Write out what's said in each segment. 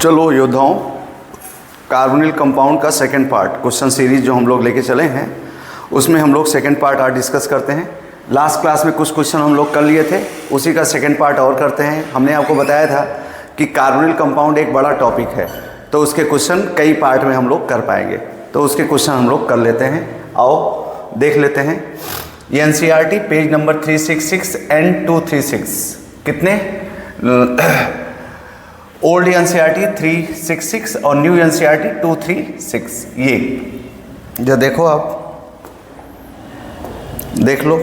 चलो योद्धाओं, carbonyl compound का सेकंड पार्ट क्वेश्चन सीरीज जो हम लोग लेके चले हैं उसमें हम लोग सेकंड पार्ट आज डिस्कस करते हैं। लास्ट क्लास में कुछ क्वेश्चन हम लोग कर लिए थे, उसी का सेकंड पार्ट और करते हैं। हमने आपको बताया था कि कार्बोनिल कंपाउंड एक बड़ा टॉपिक है, तो उसके क्वेश्चन कई पार्ट में हम लोग कर पाएंगे, तो उसके क्वेश्चन हम लोग कर लेते हैं। आओ देख लेते हैं। एनसीईआरटी पेज नंबर 366 एंड 236 कितने ओल्ड एनसीईआरटी 366 और न्यू एनसीईआरटी 236। ये जो देखो, आप देख लो।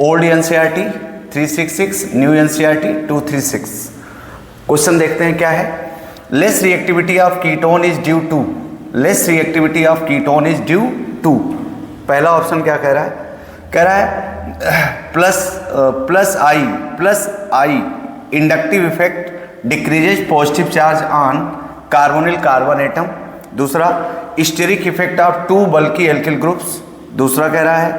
Old NCERT 366, new NCERT 236। Question देखते हैं क्या है। Less reactivity of ketone is due to, less reactivity of ketone is due to. पहला ऑप्शन क्या कह रहा है? कह रहा है plus I inductive effect decreases positive charge on carbonyl carbon atom. दूसरा, steric effect of two bulky alkyl groups. दूसरा कह रहा है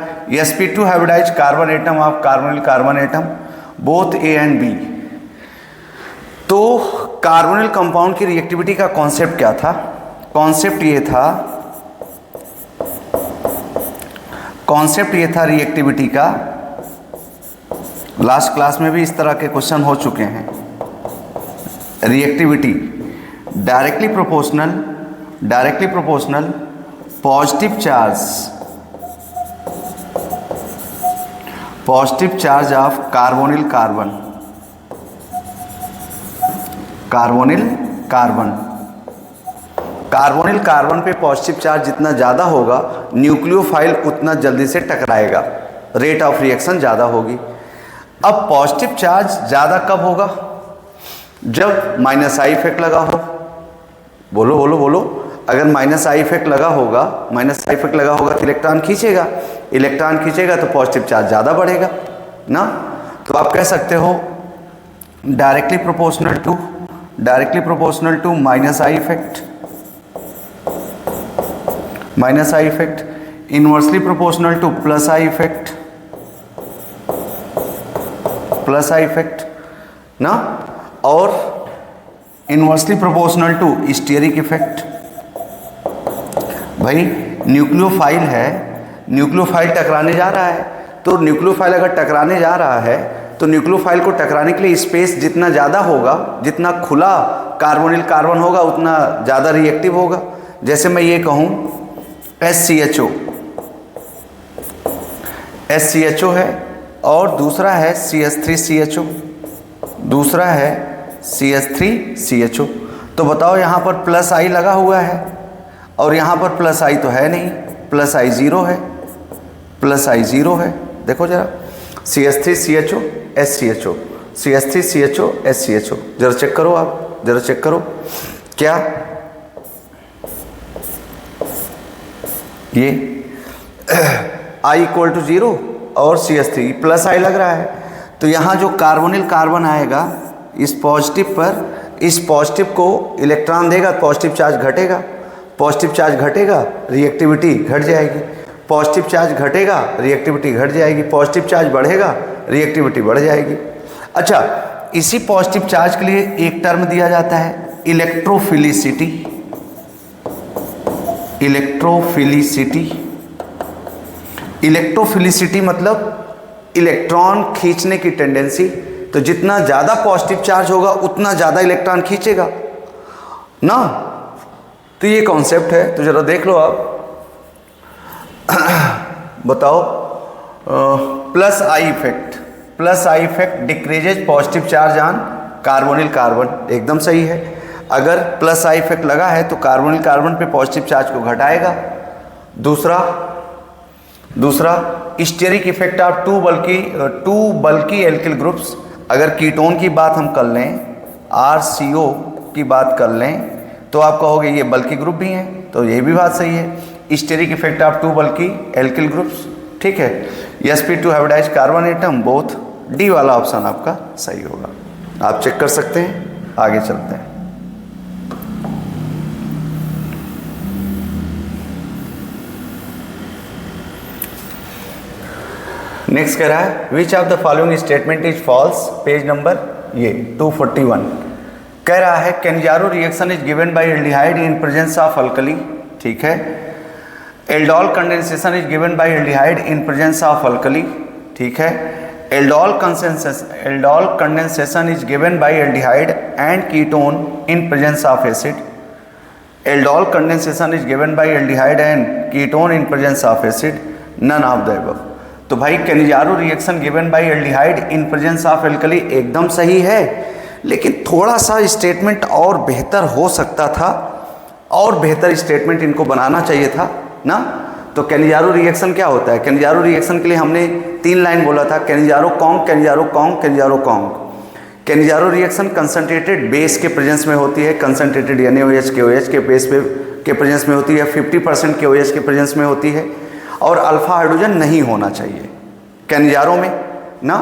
sp2 hybridize carbon atom of carbonyl carbon atom, both A and B. तो कार्बोनिल कंपाउंड की reactivity का concept क्या था? कॉन्सेप्ट ये था रिएक्टिविटी का। लास्ट क्लास में भी इस तरह के क्वेश्चन हो चुके हैं। Reactivity directly proportional positive charge of carbonyl carbon पे पॉजिटिव चार्ज जितना ज़्यादा होगा, न्यूक्लियोफाइल उतना जल्दी से टकराएगा, रेट ऑफ रिएक्शन ज़्यादा होगी। अब पॉजिटिव चार्ज ज़्यादा कब होगा? जब माइनस आई इफेक्ट लगा हो। बोलो। अगर माइनस आई इफेक्ट लगा होगा तो इलेक्ट्रॉन खींचेगा तो पॉजिटिव चार्ज ज़्यादा बढ़ेगा ना। तो आप कह सकते हो directly proportional to minus I effect, inversely proportional to plus I effect ना, और inversely proportional to steric effect. भाई न्यूक्लियोफाइल टकराने जा रहा है, तो न्यूक्लियोफाइल अगर टकराने जा रहा है तो न्यूक्लियोफाइल को टकराने के लिए स्पेस जितना ज़्यादा होगा, जितना खुला कार्बोनिल कार्बन होगा, उतना ज़्यादा रिएक्टिव होगा। जैसे मैं ये कहूँ SCHO है और दूसरा है CH3CHO। तो बताओ, यहाँ पर प्लस आई लगा हुआ है और यहाँ पर प्लस आई तो है नहीं, प्लस आई ज़ीरो है। देखो जरा, CH3CHO SCHO, CH3CHO SCHO, जरा चेक करो, आप जरा चेक करो क्या ये I इक्वल टू 0 और CH3 प्लस आई लग रहा है। तो यहाँ जो कार्बोनिल कार्बन आएगा इस पॉजिटिव को इलेक्ट्रॉन देगा, पॉजिटिव चार्ज घटेगा, रिएक्टिविटी घट जाएगी। पॉजिटिव चार्ज घटेगा, रिएक्टिविटी घट जाएगी। पॉजिटिव चार्ज बढ़ेगा, रिएक्टिविटी बढ़ जाएगी। अच्छा, इसी पॉजिटिव चार्ज के लिए एक टर्म दिया जाता है इलेक्ट्रोफिलिसिटी मतलब इलेक्ट्रॉन खींचने की टेंडेंसी। तो जितना ज़्यादा पॉजिटिव चार्ज होगा उतना ज़्यादा इलेक्ट्रॉन खींचेगा ना। तो ये कॉन्सेप्ट है। तो ज़रा देख लो आप, बताओ। Plus I effect decreases positive charge on carbonyl carbon, एकदम सही है। अगर प्लस आई इफेक्ट लगा है तो कार्बोनिल कार्बन पे पॉजिटिव चार्ज को घटाएगा। दूसरा steric effect of two bulky alkyl groups. अगर कीटोन की बात हम कर लें, RCO की बात कर लें, तो आप कहोगे ये बल्की ग्रुप भी हैं, तो ये भी बात सही है। Steric effect of two bulky alkyl groups, ठीक है। sp2 hybridize carbon atom, both D वाला ऑप्शन आपका सही होगा। आप चेक कर सकते हैं। आगे चलते हैं। नेक्स्ट कह रहा है which of the following statement is false, page number ये 241। कह रहा है Cannizzaro reaction is given by aldehyde in presence of alkali, ठीक है। Aldol condensation is given by aldehyde in presence of alkali, ठीक है। Aldol condensation is given by aldehyde and ketone in presence of acid. Aldol condensation is given by aldehyde and ketone in presence of acid, none of the above. तो भाई Cannizzaro reaction given by aldehyde in presence of alkali एकदम सही है, लेकिन थोड़ा सा statement और बेहतर हो सकता था, और बेहतर स्टेटमेंट इनको बनाना चाहिए था ना। तो केनिजारो रिएक्शन क्या होता है? केनिजारो रिएक्शन के लिए हमने 3 लाइन बोला था, Cannizzaro Kong, Cannizzaro Kong, Cannizzaro Kong. Cannizzaro reaction concentrated base के प्रेजेंस में होती है, कंसंट्रेटेड NaOH KOH के बेस पे के प्रेजेंस में होती है, 50% KOH के प्रेजेंस में होती है, और अल्फा हाइड्रोजन नहीं होना चाहिए केनिजारो में ना।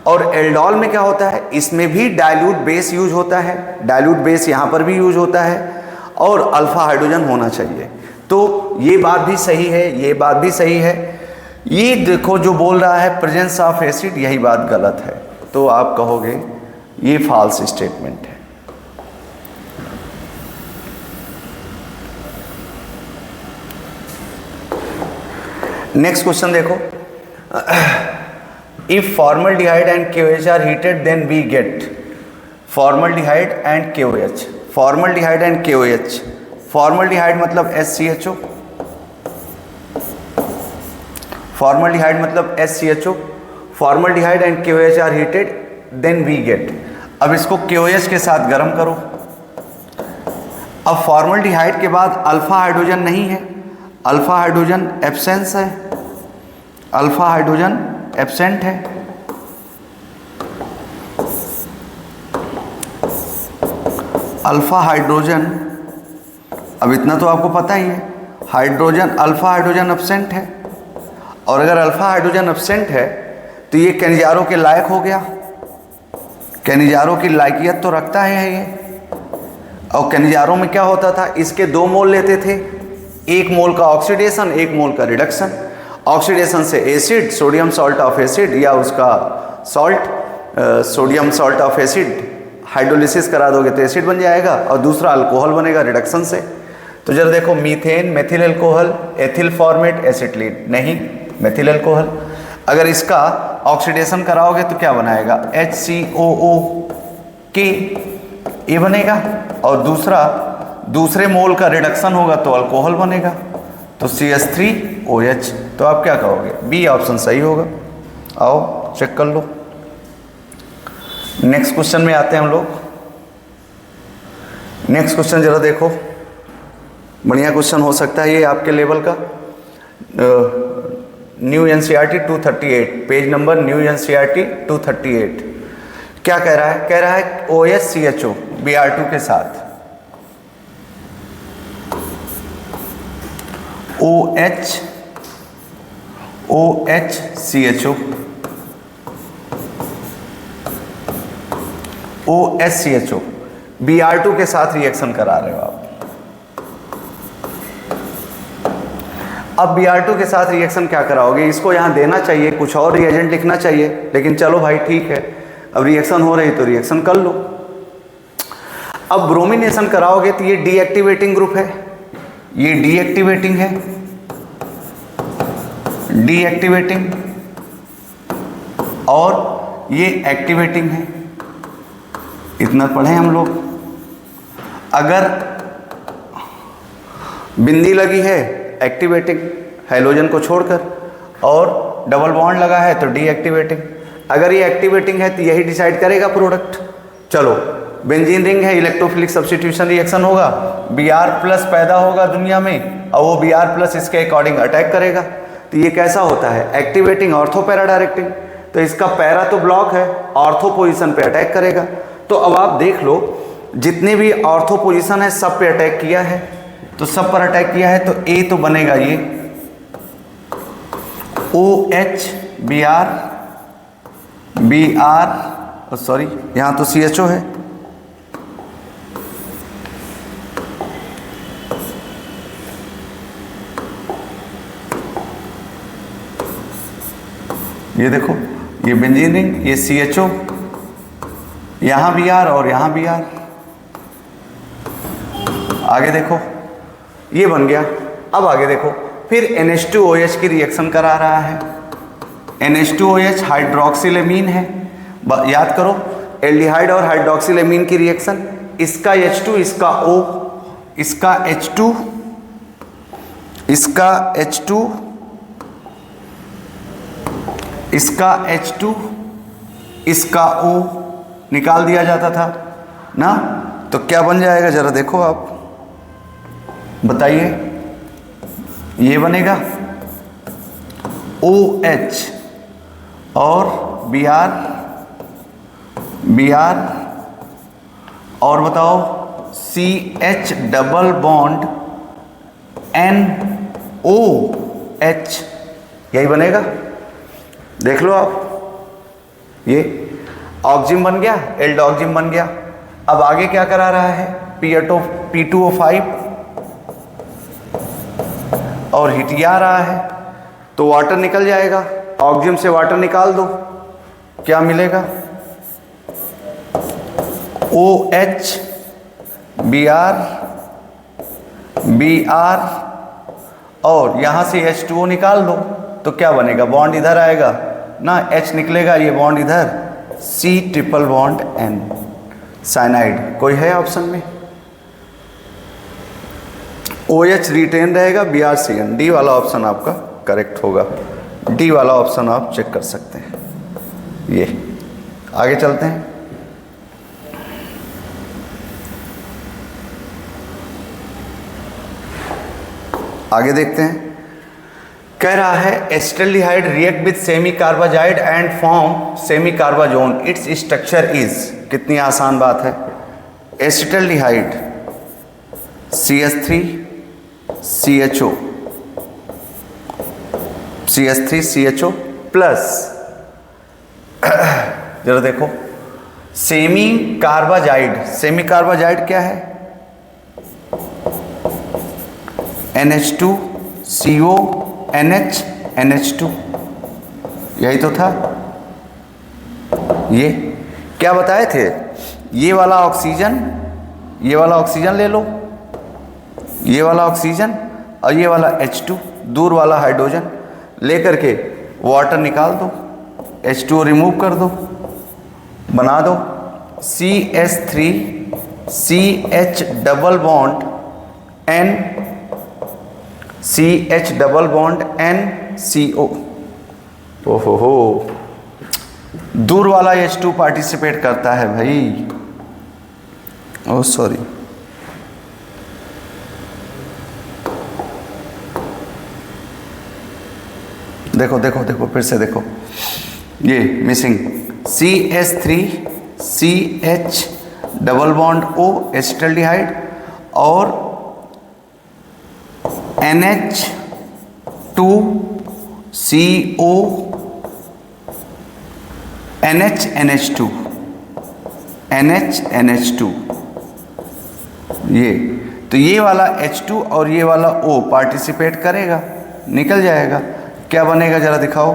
और एल्डोल में क्या होता है? इसमें भी डाइल्यूट बेस यूज होता है, डाइल्यूट बेस यहाँ पर भी यूज होता है, और अल्फा हाइड्रोजन होना चाहिए। तो ये बात भी सही है, ये बात भी सही है। ये देखो जो बोल रहा है प्रेजेंस ऑफ एसिड, यही बात गलत है, तो आप कहोगे ये फॉल्स स्टेटमेंट है। नेक्स्ट क्वेश्चन देखो, if formaldehyde and KOH are heated then we get formaldehyde and KOH। Formaldehyde and KOH, formaldehyde मतलब SCHO, फॉर्मल्डिहाइड मतलब SCHO, formaldehyde and KOH are heated then we get. अब इसको KOH के साथ गर्म करो। अब फॉर्मल्डिहाइड के बाद अल्फा हाइड्रोजन नहीं है, अल्फा हाइड्रोजन एब्सेंस है, अल्फा हाइड्रोजन एब्सेंट है। अल्फा हाइड्रोजन, अब इतना तो आपको पता ही है, हाइड्रोजन अल्फा हाइड्रोजन एब्सेंट है, और अगर अल्फा हाइड्रोजन एब्सेंट है तो ये केनिजारो के लायक हो गया, केनिजारो की लायकियत तो रखता है ये। और केनिजारो में क्या होता था, इसके 2 मोल लेते थे, 1 मोल का ऑक्सीडेशन, 1 मोल का रिडक्शन। ऑक्सीडेशन से acid, sodium salt of acid, या उसका salt sodium salt of acid, hydrolysis करा दोगे तो एसिड बन जाएगा, और दूसरा अल्कोहल बनेगा रिडक्शन से। तो जरा देखो, methane, methyl alcohol, ethyl format, acetylene, नहीं मेथिल अल्कोहल। अगर इसका ऑक्सीडेशन कराओगे तो क्या बनाएगा? HCOO ये बनेगा, और दूसरे मोल का रिडक्शन होगा तो अल्कोहल बनेगा, तो CH3OH। तो आप क्या कहोगे? बी ऑप्शन सही होगा। आओ चेक कर लो। नेक्स्ट क्वेश्चन में आते हैं हम लोग। नेक्स्ट क्वेश्चन जरा देखो, बढ़िया क्वेश्चन हो सकता है ये आपके लेवल का। New NCERT 238, page number new NCERT 238। क्या कह रहा है? कह रहा है OHCHO Br2 के साथ OHCHO Br2 के साथ रिएक्शन करा रहे हो आप। अब Br2 के साथ रिएक्शन क्या कराओगे? इसको यहाँ देना चाहिए, कुछ और रिएजेंट लिखना चाहिए, लेकिन चलो भाई ठीक है, अब रिएक्शन हो रही तो रिएक्शन कर लो। अब ब्रोमिनेशन कराओगे तो ये डीएक्टिवेटिंग ग्रुप है, ये डीएक्टिवेटिंग है, डीएक्टिवेटिंग, और ये एक्टिवेटिंग है। इतना पढ़े हम लोग। अगर बिंदी लगी है एक्टिवेटिंग हैलोजन को छोड़कर, और डबल बॉन्ड लगा है तो डीएक्टिवेटिंग। अगर ये एक्टिवेटिंग है तो यही डिसाइड करेगा प्रोडक्ट। चलो, बेंजीन रिंग है, इलेक्ट्रोफिलिक सब्स्टिट्यूशन रिएक्शन होगा, Br+ पैदा होगा दुनिया में, और वो Br+ इसके अकॉर्डिंग अटैक करेगा। तो ये कैसा होता है? Activating, ortho para directing. तो इसका पैरा तो ब्लॉक है, ऑर्थो पोजीशन पे अटैक करेगा। तो अब आप देख लो, जितने भी ऑर्थो पोजीशन है सब पे अटैक किया है, तो सब पर अटैक किया है, तो ए तो बनेगा ये OH Br, सॉरी यहाँ तो CHO है, ये देखो, ये बेंजीन रिंग, ये CHO, यहाँ भी R और यहाँ भी R। आगे देखो, ये बन गया। अब आगे देखो, फिर NH2OH की रिएक्शन करा रहा है। NH2OH हाइड्रोक्सिलेमीन है, याद करो, एल्डिहाइड और हाइड्रोक्सिलेमीन की रिएक्शन, इसका H2 इसका O, इसका H2 इसका H2 इसका H2 इसका O निकाल दिया जाता था ना। तो क्या बन जाएगा जरा देखो आप, बताइए। ये बनेगा OH और Br और बताओ CH डबल बॉन्ड NOH, यही बनेगा। देख लो आप, ये ऑक्जिम बन गया, एल्डोक्जिम बन गया। अब आगे क्या करा रहा है, P2O5 और हिट आ रहा है, तो वाटर निकल जाएगा। ऑक्जिम से वाटर निकाल दो, क्या मिलेगा, OH Br और यहाँ से H2O निकाल दो, तो क्या बनेगा, बॉन्ड इधर आएगा ना, H निकलेगा, ये बॉन्ड इधर, C triple bond N, cyanide. कोई है ऑप्शन में? OH रिटेन रहेगा, BrCN, डी वाला ऑप्शन आपका करेक्ट होगा। डी वाला ऑप्शन आप चेक कर सकते हैं। ये आगे चलते हैं। आगे देखते हैं, कह रहा है acetaldehyde react with semicarbazide and form semicarbazone, its structure is. कितनी आसान बात है, acetaldehyde CH3 CHO CH3 CHO plus जरा देखो सेमी कार्बाजाइड, सेमी कार्बाजाइड क्या है, NH2 CO NH NH2, यही तो था। ये क्या बताए थे, ये वाला ऑक्सीजन, ये वाला ऑक्सीजन ले लो, ये वाला ऑक्सीजन और ये वाला H2, दूर वाला हाइड्रोजन लेकर के वाटर निकाल दो, H2O रिमूव कर दो, बना दो CH3 CH double bond N CH double bond N CO। ओहो, दूर वाला H2 पार्टिसिपेट करता है भाई, ओह सॉरी। देखो देखो देखो फिर से देखो, ये missing CH3 CH double bond O acetaldehyde और NH2 CO NH NH2 NH NH2, ये तो ये वाला H2 और ये वाला O पार्टिसिपेट करेगा, निकल जाएगा। क्या बनेगा जरा दिखाओ,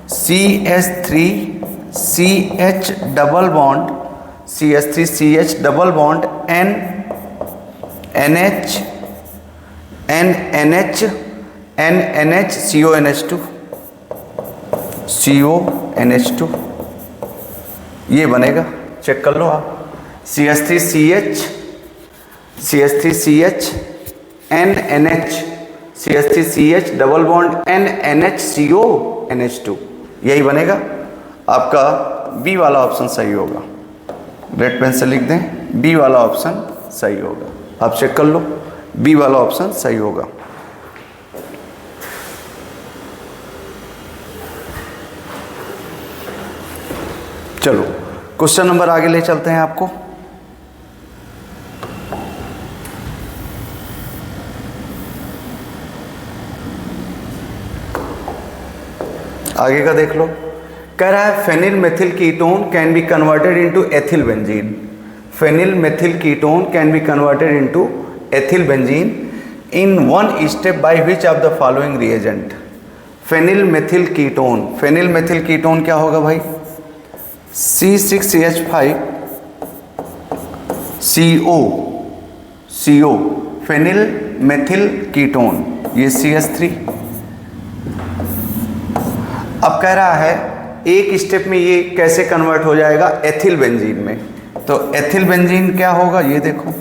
CH3 CH double bond CH3 CH double bond N NH N NH N NH CO NH2 CO NH2, ये बनेगा, चेक कर लो आप। CH3 CH CH3 CH N NH CH3 CH double bond N NH CO NH2, यही बनेगा आपका। B वाला option सही होगा, रेड पेन से लिख दें, बी वाला ऑप्शन सही होगा। आप चेक कर लो, बी वाला ऑप्शन सही होगा। चलो क्वेश्चन नंबर आगे ले चलते हैं आपको। आगे का देख लो, कह रहा है phenyl methyl ketone can be converted into ethyl benzene. Phenyl methyl ketone can be converted into ethyl benzene in one step by which of the following reagent. Phenyl methyl ketone, phenyl methyl ketone क्या होगा भाई? C6H5CO, CO, phenyl methyl ketone, ये CH3। अब कह रहा है एक step में ये कैसे कन्वर्ट हो जाएगा एथिल बेंजीन में। तो एथिल बेंजीन क्या होगा, ये देखो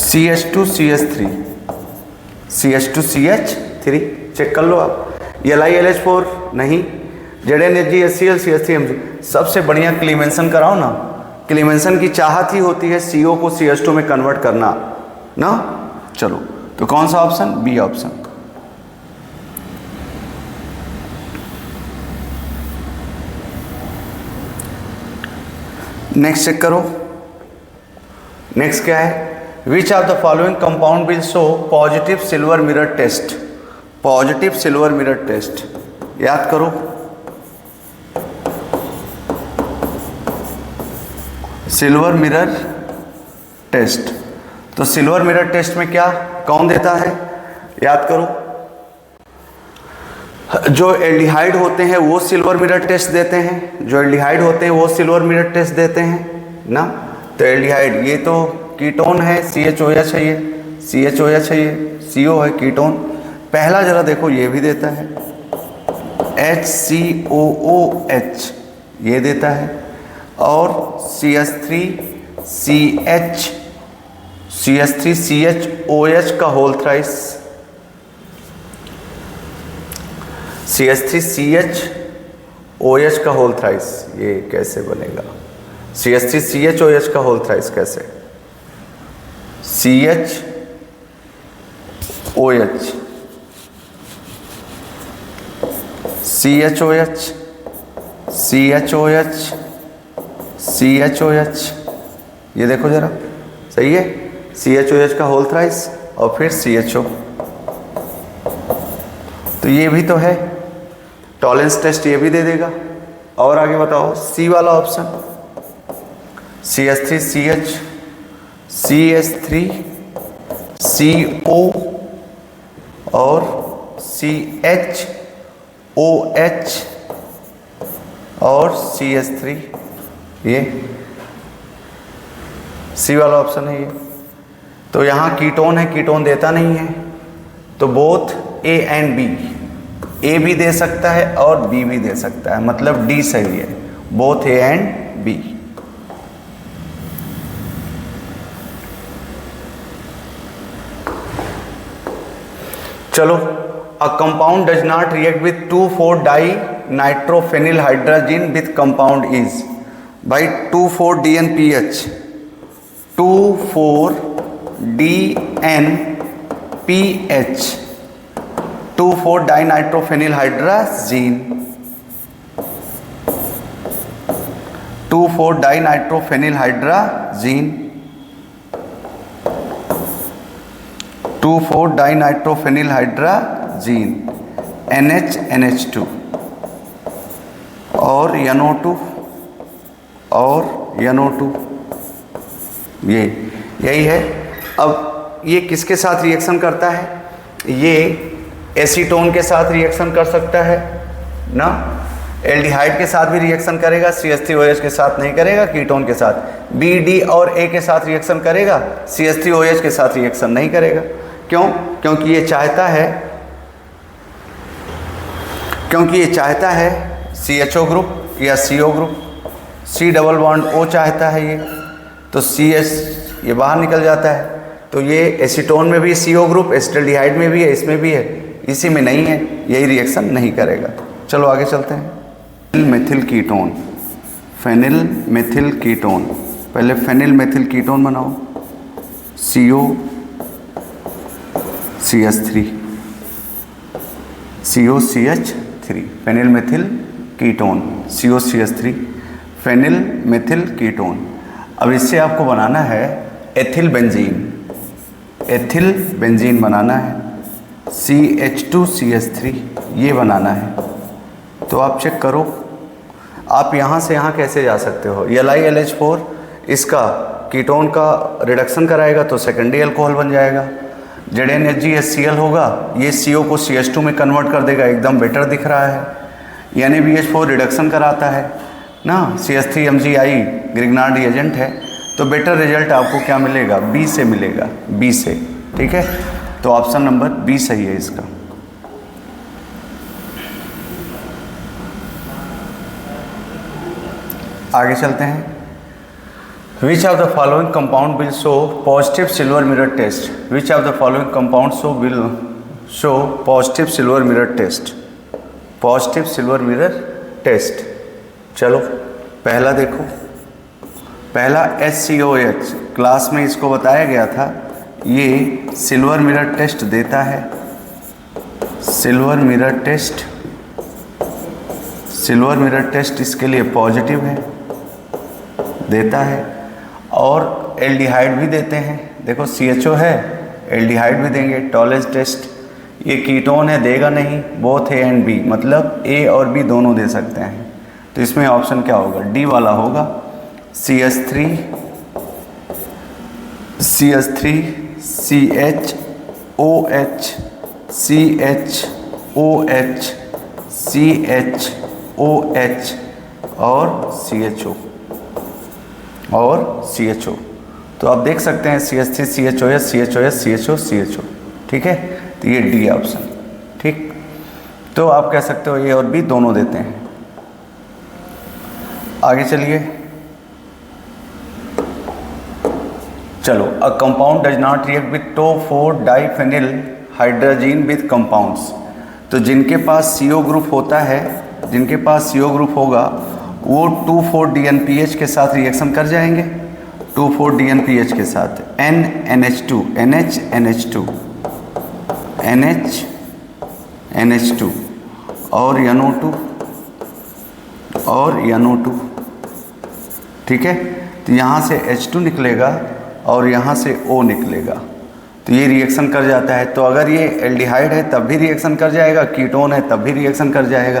CH2CH3, CH2CH3, चेक कर लो आप। LiLH4 नहीं, ZnHg HCl CH3Mg। सबसे बढ़िया क्लीमेंसन कराओ ना, क्लीमेंसन की चाहत ही होती है CO को CH2 में कन्वर्ट करना ना। चलो तो कौन सा option? B option. Next check करो, नेक्स्ट क्या है? Which of the following compound will show positive silver mirror test, positive silver mirror test, याद करो। सिल्वर मिरर टेस्ट, तो सिल्वर मिरर टेस्ट में क्या कौन देता है? याद करो, जो एल्डिहाइड होते हैं वो सिल्वर मिरर टेस्ट देते हैं, जो एल्डिहाइड होते हैं वो सिल्वर मिरर टेस्ट देते हैं ना। तो एल्डिहाइड ये तो कीटोन है, CHOH है, ये CHOH है, ये CO है कीटोन। पहला जरा देखो ये भी देता है HCOOH, ये देता है, और CH3CHOH का होल थ्राइस, CH3CHOH का होल थ्राइस, ये कैसे बनेगा? CH3CHOH का होल थ्राइस कैसे? CHOH CHOH CHOH CHOH, ये देखो जरा, सही है। CHOH का होल थ्राइस और फिर CHO, तो ये भी तो है। टॉलेंस टेस्ट ये भी दे देगा। और आगे बताओ, सी वाला ऑप्शन, CH3CH CH3CO और CHOH और CH3, ये सी वाला ऑप्शन है ये। तो यहाँ कीटोन है, कीटोन देता नहीं है, तो both A and B, A भी दे सकता है और B भी दे सकता है, मतलब D सही है, बोथ A एंड B। चलो, a compound does not react with 2,4-dinitrophenylhydrazine with compound is, भाई 2,4-DNPH, 2,4-DNPH, 2,4-dinitrophenylhydrazine, 2,4-dinitrophenylhydrazine, 2,4-dinitrophenylhydrazine, NH2 और NO2 और NO2, यही है। अब ये किसके साथ रिएक्शन करता है? ये एसीटोन के साथ रिएक्शन कर सकता है ना, एल्डिहाइड के साथ भी रिएक्शन करेगा, CH3OH के साथ नहीं करेगा, कीटोन के साथ, B, D और A के साथ रिएक्शन करेगा, CH3OH के साथ रिएक्शन नहीं करेगा। क्यों? क्योंकि ये चाहता है CHO ग्रुप या CO group, C double bond O चाहता है ये, तो CH ये बाहर निकल जाता है। तो ये एसीटोन में भी CO ग्रुप, एसिटाल्डिहाइड में भी है, इसमें भी है, इसी में नहीं है, यही रिएक्शन नहीं करेगा। चलो आगे चलते हैं। Methyl ketone, phenyl methyl ketone, पहले फेनिल मेथिल कीटोन बनाओ, COCH3, COCH3, phenyl methyl ketone, COCH3, phenyl methyl ketone. अब इससे आपको बनाना है एथिल बेंजीन बनाना है, CH2CH3, ये बनाना है। तो आप चेक करो, आप यहाँ से यहाँ कैसे जा सकते हो। LiLH4 इसका कीटोन का रिडक्शन कराएगा तो सेकेंडरी अल्कोहल बन जाएगा, ZnHgHCl होगा, ये CO को CH2 में कन्वर्ट कर देगा, एकदम बेटर दिख रहा है। NaBH4 रिडक्शन कराता है ना, CH3MgI ग्रिग्नार्ड रिएजेंट है, तो बेटर रिजल्ट आपको क्या मिलेगा, बी से मिलेगा, बी से। ठीक है, तो ऑप्शन नंबर बी सही है इसका। आगे चलते हैं। Which of the following compound will show positive silver mirror test? Which of the following compounds will show positive silver mirror test? Positive silver mirror test। चलो पहला देखो, पहला HCOH क्लास में इसको बताया गया था, ये सिल्वर मिरर टेस्ट देता है। Silver mirror test, silver mirror test इसके लिए पॉजिटिव है, देता है। और एल्डिहाइड भी देते हैं, देखो CHO है, एल्डिहाइड भी देंगे। टॉलेंस टेस्ट, ये कीटोन है, देगा नहीं, बोथ A एंड B, मतलब A और B दोनों दे सकते हैं। तो इसमें ऑप्शन क्या होगा, डी वाला होगा, CH3 CHOH CHOH CHOH और CHO। तो आप देख सकते हैं CH3 CHOH CHOH CHO CHO। ठीक है, तो ये डी ऑप्शन। ठीक, तो आप कह सकते हो A और B दोनों देते हैं। आगे चलिए, चलो, a compound does not react with 2,4 diphenyl hydrazine with compounds. तो जिनके पास CO ग्रुप होता है, जिनके पास CO ग्रुप होगा, वो 2,4 DNPH के साथ रिएक्शन कर जाएंगे, 2,4 DNPH के साथ NH2 NH NH2 और NO2। ठीक है, तो यहाँ से H2 निकलेगा और यहाँ से O निकलेगा, तो ये रिएक्शन कर जाता है। तो अगर ये एल्डिहाइड है तब भी रिएक्शन कर जाएगा, कीटोन है तब भी रिएक्शन कर जाएगा।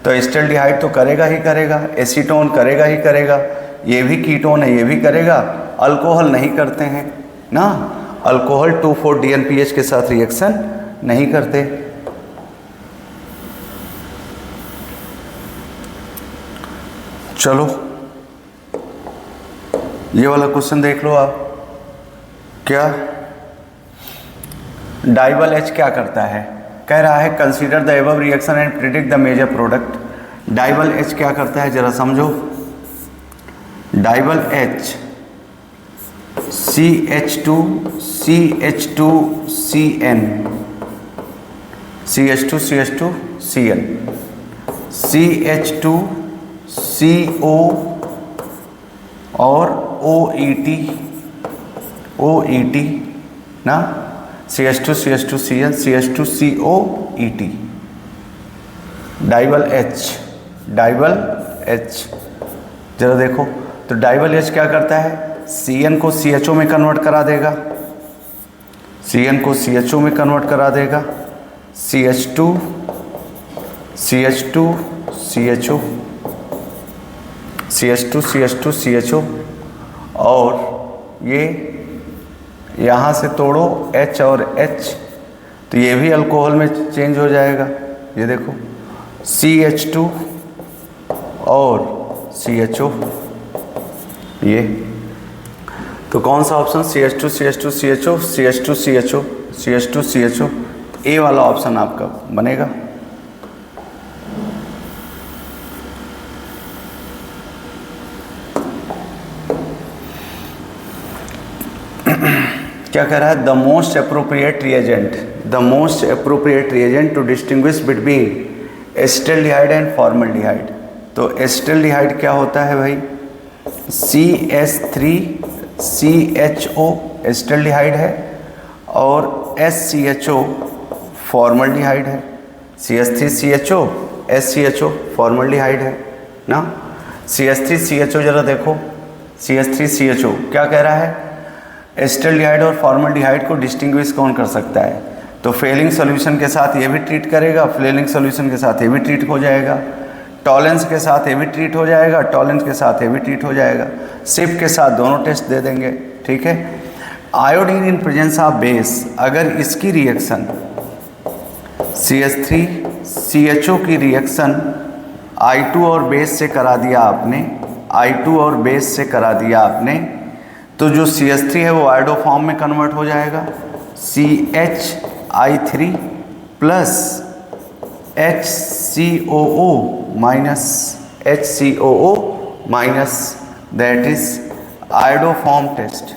तो एस्टल्डिहाइड तो करेगा ही करेगा, एसीटोन करेगा ही करेगा, ये भी कीटोन है, ये भी करेगा। अल्कोहल नहीं करते हैं ना, अल्कोहल 2,4 DNPH के साथ रिएक्शन नहीं करते। चलो ये वाला क्वेश्चन देख लो आप, क्या डाइबल H क्या करता है, कह रहा है consider the above reaction and predict the major product. DIBAL H क्या करता है जरा समझो। डाइबल H CH2 CN CH2 CN CH2 CO और OET ना, CH2 CN CH2 COET। डाइबल H जरा देखो, तो डाइबल H क्या करता है, CN को CHO में कन्वर्ट करा देगा, CN को CHO में कन्वर्ट करा देगा, CH2 CHO और ये यहाँ से तोड़ो H और H, तो ये भी अल्कोहल में चेंज हो जाएगा। ये देखो CH2 और CHO, ये तो कौन सा ऑप्शन, CH2 CHO, ए वाला ऑप्शन आपका बनेगा। क्या कह रहा है, the most appropriate reagent to distinguish between acetaldehyde and formaldehyde. तो एसिटाल्डिहाइड क्या होता है भाई, CH3CHO एसिटाल्डिहाइड है और SCHO फॉर्मल्डिहाइड है। CH3CHO SCHO फॉर्मल्डिहाइड है ना। CH3CHO जरा देखो, CH3CHO क्या कह रहा है, एसिटाल्डिहाइड और फॉर्मल्डिहाइड को डिस्टिंग्विश कौन कर सकता है, तो फेलिंग सॉल्यूशन के साथ ये भी ट्रीट करेगा, फेलिंग सॉल्यूशन के साथ ये भी ट्रीट हो जाएगा, टॉलेंस के साथ ये भी ट्रीट हो जाएगा, टॉलेंस के साथ ये भी ट्रीट हो जाएगा, सिप के साथ दोनों टेस्ट दे देंगे। ठीक है, iodine in presence of base, अगर इसकी रिएक्शन CH3 CHO की रिएक्शन I2 और बेस से करा दिया आपने, I2 और बेस से करा दिया आपने, तो जो CH3 है वो आयोडो फॉर्म में कन्वर्ट हो जाएगा, CHI3 plus HCOO minus HCOO minus, that is iodoform test,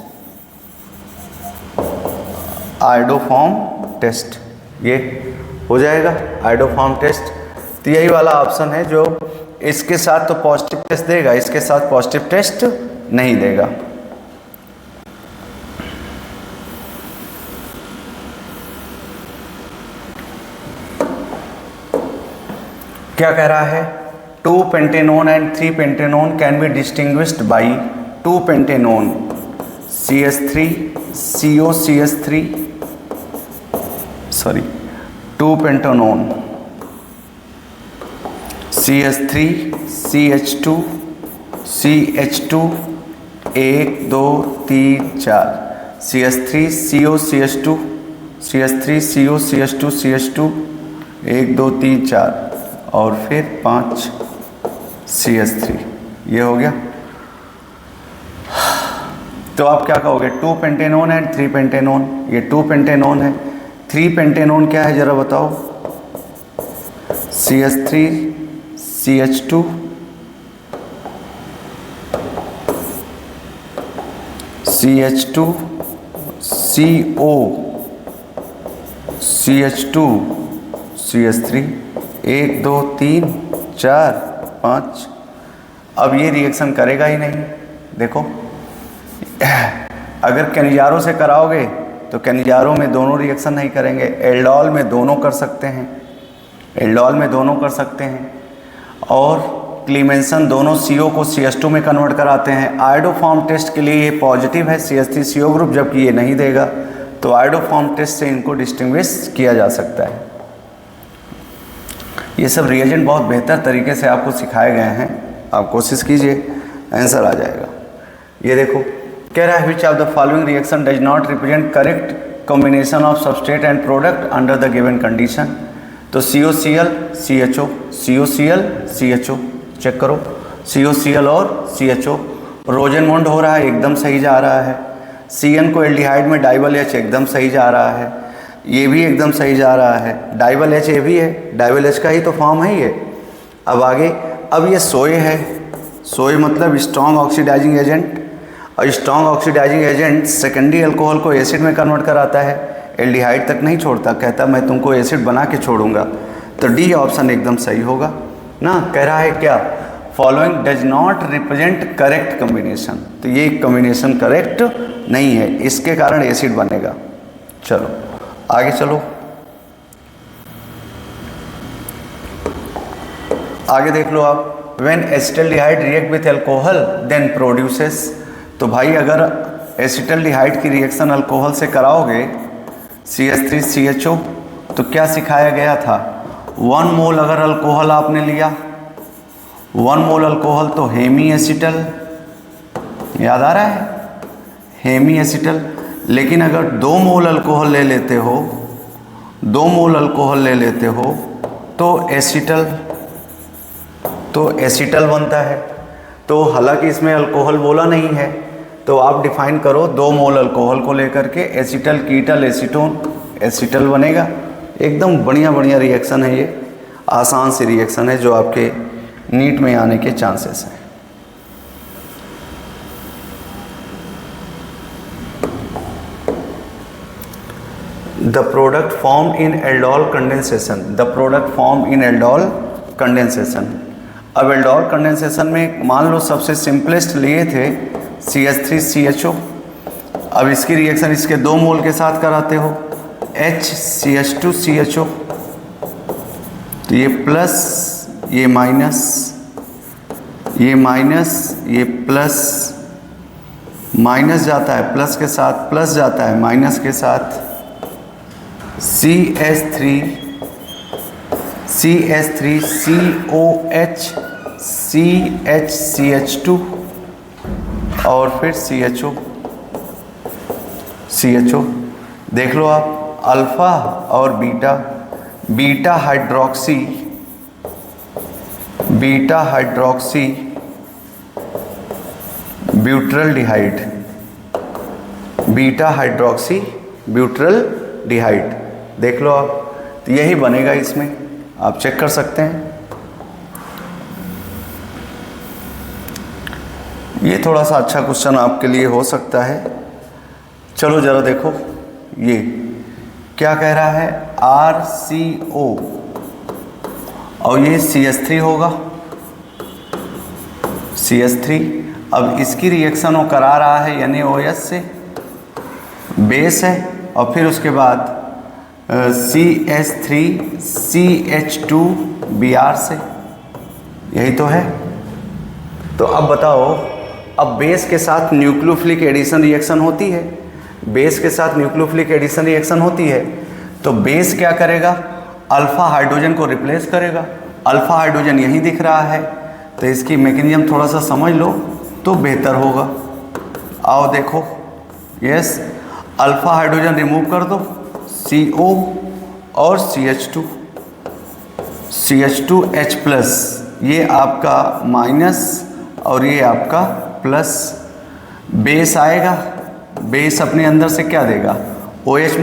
iodoform test, ये हो जाएगा आयोडो फॉर्म टेस्ट। तो यही वाला ऑप्शन है जो इसके साथ तो पॉजिटिव टेस्ट देगा, इसके साथ पॉजिटिव टेस्ट नहीं देगा। क्या कह रहा है, 2 pentanone and 3 pentanone can be distinguished by 2 pentanone CH3 CO CH3 sorry 2 pentanone CH3 CH2 CH2 1 2 3 4 CH3 CO CH2 CH3 CO CH2 CH2 1 2 3 4 और फिर 5 CH3, ये हो गया। तो आप क्या कहोगे, 2 पेंटेनोन एंड 3 पेंटेनोन, ये 2 पेंटेनोन है, 3 पेंटेनोन क्या है जरा बताओ, CH3 CH2 CH2 CO CH2 CH3 1 2 3 4 5। अब ये रिएक्शन करेगा ही नहीं। देखो अगर कैनिजारो से कराओगे तो कैनिजारो में दोनों रिएक्शन नहीं करेंगे, एल्डोल में दोनों कर सकते हैं, एल्डोल में दोनों कर सकते हैं, और क्लीमेंसन दोनों CO को CH2 में कन्वर्ट कराते हैं। आयोडो फॉर्म टेस्ट के लिए ये पॉजिटिव है CH3 CO ग्रुप, जबकि ये नहीं देगा, तो आयोडो फॉर्म टेस्ट से इनको डिस्टिंग्विश किया जा सकता है। ये सब रिएजेंट बहुत बेहतर तरीके से आपको सिखाए गए हैं, आप कोशिश कीजिए, आंसर आ जाएगा। ये देखो कह रहा है which of the following reaction does not represent correct combination of substrate and product under the given condition. तो COCl CHO COCl CHO check करो, COCl और CHO रोजेनमोंड हो रहा है, एकदम सही जा रहा है। CN को एल्डिहाइड में डाइबल H एकदम सही जा रहा है, ये भी एकदम सही जा रहा है, डाइबल H ये भी है, डाइबल H का ही तो फॉर्म है ये। अब आगे, अब ये सोए है, सोए मतलब स्ट्रॉन्ग ऑक्सीडाइजिंग एजेंट, और strong oxidizing agent secondary alcohol को एसिड में कन्वर्ट कराता है, एल्डिहाइड तक नहीं छोड़ता, कहता मैं तुमको एसिड बना के छोड़ूंगा। तो डी ऑप्शन एकदम सही होगा ना। कह रहा है क्या, following does not represent correct combination, तो ये कॉम्बिनेशन करेक्ट नहीं है, इसके कारण एसिड बनेगा। चलो आगे चलो, आगे देख लो आप। When acetaldehyde react with alcohol then produces, तो भाई अगर एसिटल्डिहाइड की रिएक्शन अल्कोहल से कराओगे CH3 CHO, तो क्या सिखाया गया था, 1 मोल अगर अल्कोहल आपने लिया, 1 मोल अल्कोहल तो हेमी एसिटल, याद आ रहा है, हेमी एसिटल। लेकिन अगर 2 मोल अल्कोहल ले लेते हो, 2 मोल अल्कोहल ले लेते हो तो एसिटल बनता है। तो हालांकि इसमें अल्कोहल बोला नहीं है, तो आप डिफाइन करो 2 मोल अल्कोहल को लेकर के एसिटल कीटल एसीटोन, एसिटल बनेगा। एकदम बढ़िया बढ़िया रिएक्शन है ये, आसान सी रिएक्शन है जो आपके नीट में आने के चांसेस हैं। The product form in aldol condensation, the product form in aldol condensation. अब एल्डोल कंडेंसेशन में मान लो सबसे सिंपलेस्ट लिए थे CH3 CHO, अब इसकी रिएक्शन इसके 2 मोल के साथ कराते हो HCH2 CHO, तो ये प्लस ये माइनस, ये माइनस ये प्लस, माइनस जाता है प्लस के साथ, प्लस जाता है माइनस के साथ, CH3 COH CH CH2 और फिर CHO। CHO। देख लो आप अल्फा और beta, beta hydroxy butyraldehyde, beta hydroxy butyraldehyde. देख लो आप, तो यही बनेगा इसमें, आप चेक कर सकते हैं। ये थोड़ा सा अच्छा क्वेश्चन आपके लिए हो सकता है। चलो जरा देखो ये क्या कह रहा है, RCO और ये CH3 होगा, CH3। अब इसकी रिएक्शन वो करा रहा है NaOH से, बेस है, और फिर उसके बाद CH3CH2Br से, यही तो है। तो अब बताओ, अब बेस के साथ न्यूक्लियोफिलिक एडिशन रिएक्शन होती है, बेस के साथ न्यूक्लियोफिलिक एडिशन रिएक्शन होती है, तो बेस क्या करेगा, अल्फा हाइड्रोजन को रिप्लेस करेगा। अल्फा हाइड्रोजन यहीं दिख रहा है, तो इसकी मैकेनिज्म थोड़ा सा समझ लो तो बेहतर होगा। आओ देखो, यस, अल्फा हाइड्रोजन रिमूव कर दो, CO और CH2H+, ये आपका माइनस और ये आपका प्लस। बेस आएगा, बेस अपने अंदर से क्या देगा, OH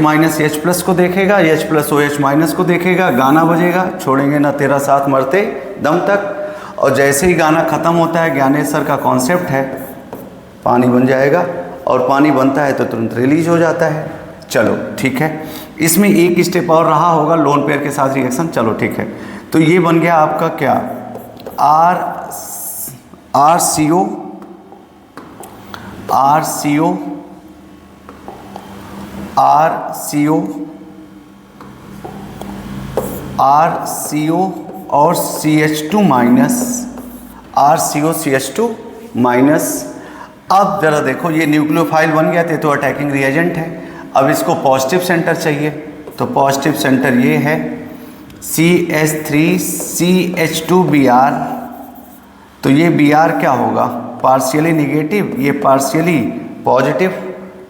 माइनस H+ को देखेगा, H+ OH- को देखेगा, गाना बजेगा, छोड़ेंगे ना तेरा साथ मरते दम तक। और जैसे ही गाना ख़त्म होता है, ज्ञानेश सर का कॉन्सेप्ट है, पानी बन जाएगा, और पानी बनता है तो तुरंत रिलीज हो जाता है। चलो ठीक है, इसमें एक स्टेप और रहा होगा, लोन पेयर के साथ रिएक्शन। चलो ठीक है, तो ये बन गया आपका क्या, RCO और CH2 माइनस। अब जरा देखो, ये न्यूक्लियोफाइल बन गया थे तो अटैकिंग रिएजेंट है। अब इसको पॉजिटिव सेंटर चाहिए, तो पॉजिटिव सेंटर ये है CH3CH2Br। तो ये Br क्या होगा, पार्शियली निगेटिव, ये पार्शियली पॉजिटिव,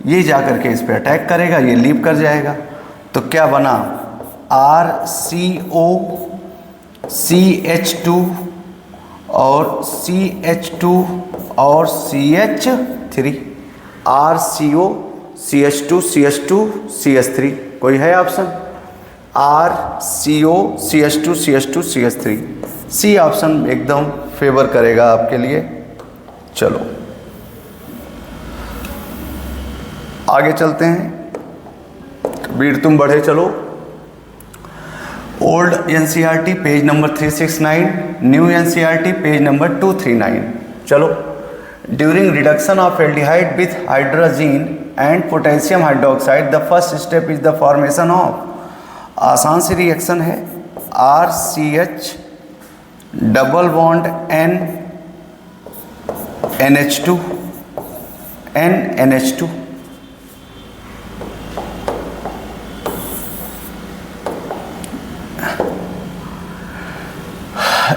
ये जा करके इस पे अटैक करेगा, ये लीव कर जाएगा। तो क्या बना, RCO CH2 और CH2 और CH3, RCO CH2 CH2 CH3। कोई है option, RCO CH2 CH2 CH3, C option एकदम फेवर करेगा आपके लिए। चलो आगे चलते हैं, बीट तुम बढ़े चलो। Old NCERT page number 369, new NCERT page number 239। चलो, during reduction of aldehyde with hydrazine and potassium hydroxide the first step is the formation of, आसान सी रिएक्शन है, RCH double bond NH2 NH2।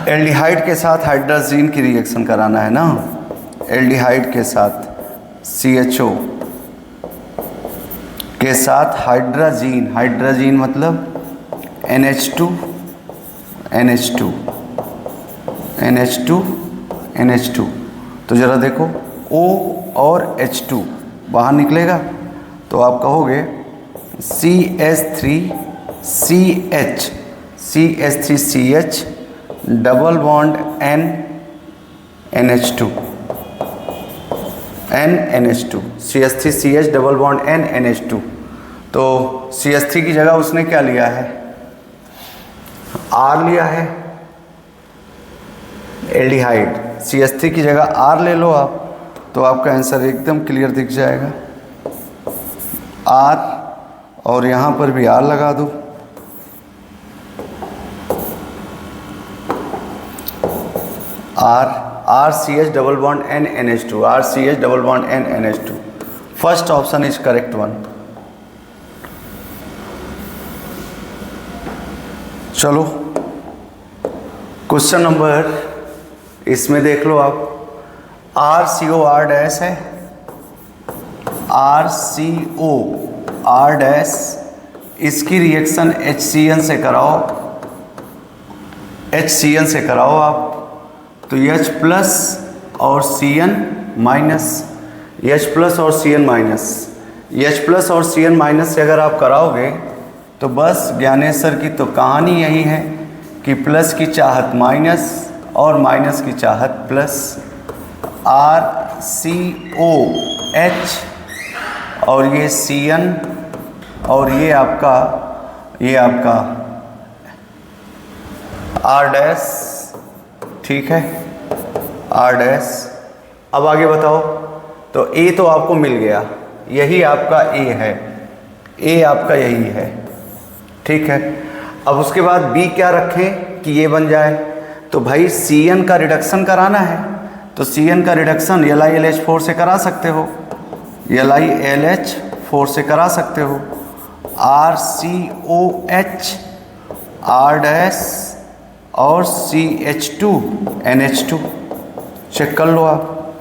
Aldehyde के साथ hydrazine की reaction कराना है ना, aldehyde के साथ CHO के साथ हाइड्रोजीन, हाइड्रोजीन मतलब NH2 NH2 NH2 NH2। तो ज़रा देखो, O और H2 बाहर निकलेगा, तो आप कहोगे CH3CH double bond NH2 CH3CH double bond NH2। तो CH3 की जगह उसने क्या लिया है, R लिया है, एल्डिहाइड। CH3 की जगह R ले लो आप, तो आपका आंसर एकदम क्लियर दिख जाएगा, R, और यहाँ पर भी R लगा दो। RCH double bond NH2, RCH double bond NH2। First option is correct one. चलो क्वेश्चन नंबर, इसमें देख लो आप, RCOR डैश है, RCO R डैश, इसकी रिएक्शन HCN से कराओ, HCN से कराओ आप, तो H प्लस और Cn माइनस, H प्लस और Cn माइनस, H प्लस और Cn माइनस से अगर आप कराओगे तो बस ज्ञानेश्वर की तो कहानी यही है कि प्लस की चाहत माइनस और माइनस की चाहत प्लस, RCOH और ये Cn और ये आपका R डैश, ठीक है, R डैश। अब आगे बताओ, तो A तो आपको मिल गया, यही आपका A है, A आपका यही है, ठीक है। अब उसके बाद B क्या रखें कि ये बन जाए, तो भाई Cn का रिडक्शन कराना है, तो Cn का रिडक्शन LiLH4 से करा सकते हो, LiLH4 से करा सकते हो, RCOH R डैश और CH2NH2 चेक कर लो आप।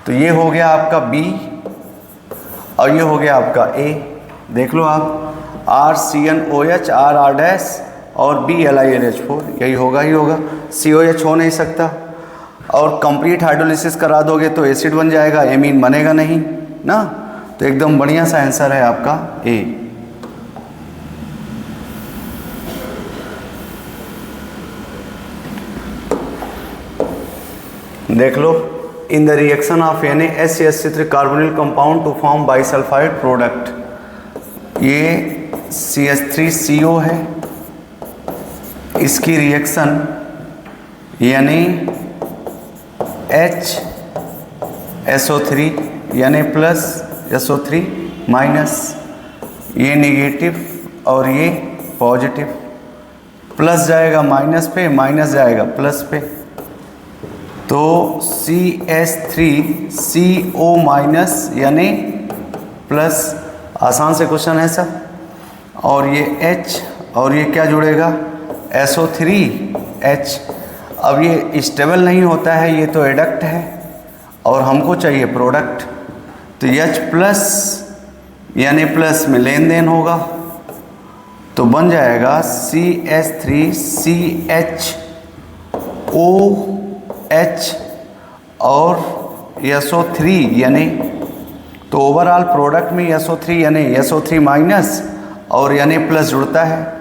तो ये हो गया आपका B और ये हो गया आपका A, देख लो आप, RCNOH R डैश और B LiLH4, यही होगा ही होगा, COH हो नहीं सकता। और कंप्लीट हाइड्रोलिसिस करा दोगे तो एसिड बन जाएगा, एमीन बनेगा नहीं ना, तो एकदम बढ़िया सा आंसर है आपका A। देख लो, in the reaction of NaSCH3 carbonyl compound to form bisulphite product, ये CH3CO है, इसकी reaction NaHSO3 plus SO3 minus, ये नेगेटिव और ये पॉजिटिव, प्लस जाएगा माइनस पे, माइनस जाएगा प्लस पे, तो CH3CO माइनस यानी प्लस, आसान से क्वेश्चन है सर। और ये H और ये क्या जुड़ेगा, SO3H। अब ये स्टेबल नहीं होता है, ये तो एडक्ट है और हमको चाहिए प्रोडक्ट, तो H प्लस यानी प्लस में लेन देन होगा, तो बन जाएगा CH3CHOH और SO3 यानी, तो ओवरऑल प्रोडक्ट में SO3 यानी SO3 माइनस और यानी प्लस जुड़ता है।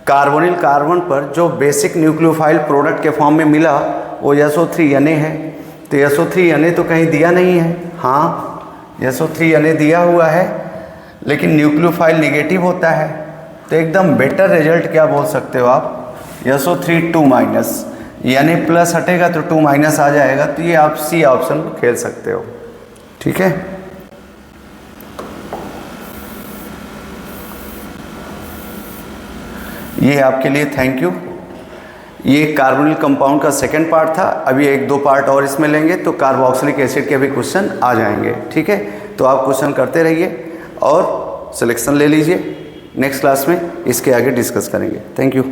कार्बोनिल कार्बन पर जो बेसिक न्यूक्लियोफाइल प्रोडक्ट के फॉर्म में मिला वो SO3 यानी है, तो SO3 यानी तो कहीं दिया नहीं है, हाँ SO3 यानी दिया हुआ है, लेकिन न्यूक्लियोफाइल निगेटिव होता है, तो एकदम बेटर रिजल्ट क्या बोल सकते हो आप, SO3 2 माइनस, यानी प्लस हटेगा तो 2 माइनस आ जाएगा, तो ये आप सी ऑप्शन खेल सकते हो, ठीक है। ये आपके लिए थैंक यू। ये कार्बोनिल कंपाउंड का सेकंड पार्ट था, अभी 1-2 पार्ट और इसमें लेंगे तो कार्बोक्सिलिक एसिड के भी क्वेश्चन आ जाएंगे, ठीक है। तो आप क्वेश्चन करते रहिए और सिलेक्शन ले लीजिए, नेक्स्ट क्लास में इसके आगे डिस्कस करेंगे। Thank you.